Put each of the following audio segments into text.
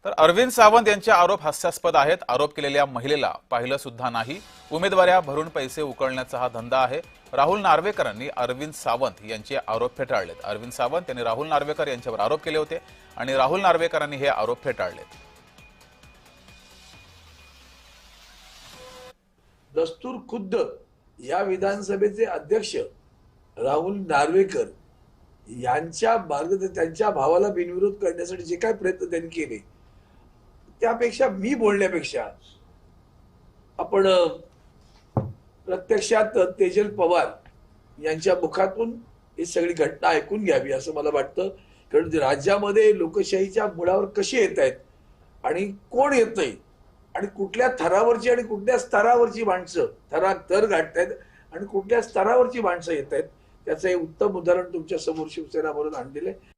तर अरविंद सावंत यांचे आरोप हास्यास्पद आहेत। आरोप केलेल्या महिलेला पाहिलं सुद्धा नाही। उमेदवाऱ्या भरून पैसे उकळण्याचा हा धंदा आहे। राहुल नार्वेकरांनी अरविंद सावंत यांचे आरोप फेटाळलेत। अरविंद सावंत यांनी राहुल नार्वेकर यांच्यावर आरोप केले होते आणि राहुल नार्वेकरांनी हे आरोप फेटाळलेत। दस्तूर खुद्द या विधानसभेचे अध्यक्ष राहुल नार्वेकर यांच्या त्यांच्या भावाला बिनविरोध करण्यासाठी जे काय प्रयत्न त्यांनी केले त्यापेक्षा मी बोलण्यापेक्षा आपण प्रत्यक्षात तेजल पवार यांच्या मुखातून ही सगळी घटना ऐकून घ्यावी असं मला वाटतं। कारण राज्यामध्ये लोकशाहीच्या मुळावर कशी येत आहेत आणि कोण येतंय आणि कुठल्या थरावरची आणि कुठल्या स्तरावरची माणसं थर गाठतायत आणि कुठल्या स्तरावरची माणसं येत आहेत त्याचं हे उत्तम उदाहरण तुमच्या समोर शिवसेना म्हणून आणलेलं आहे।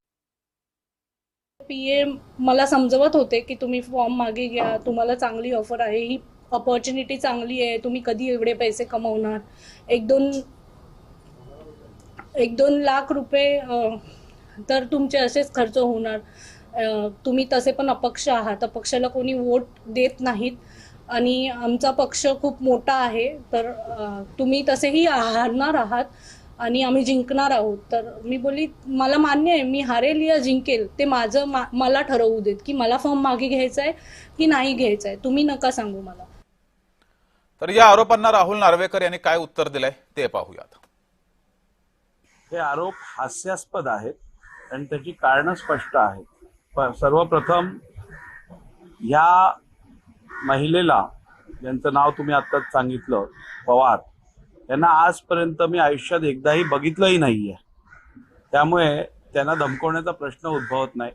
पीए मला समजवत होते की तुम्ही फॉर्म मागे घ्या, तुम्हाला चांगली ऑफर आहे, ही अपॉर्च्युनिटी चांगली आहे, तुम्ही कधी एवढे पैसे कमवणार, एक दोन लाख रुपये तर तुमचे असेच खर्च होणार, तुम्ही तसे पण अपक्ष आहात, अपक्षाला कोणी वोट देत नाहीत आणि आमचा पक्ष खूप मोठा आहे, तर तुम्ही तसेही हारणार आहात आणि आम्ही जिंकणार आहोत। तर मी बोलली मला मान्य आहे, मी हारेल या जिंकेल ते माझं मला ठरवू देत की मला फॉर्म मागे घ्यायचा आहे की नाही घ्यायचा आहे, तुम्ही नका सांगू मला। तर या आरोपांना राहुल नार्वेकर यांनी काय उत्तर दिलंय ते पाहूयात। हे आरोप हास्यास्पद आहेत आणि त्याची कारणं स्पष्ट आहेत। सर्वप्रथम या महिलेला ज्यांचं नाव तुम्ही आत्ताच सांगितलं पवार त्यांना आजपर्यंत मी आयुष्यात एकदाही बघितलंही नाहीये, त्यामुळे त्यांना धमकवण्याचा प्रश्न उद्भवत नाही।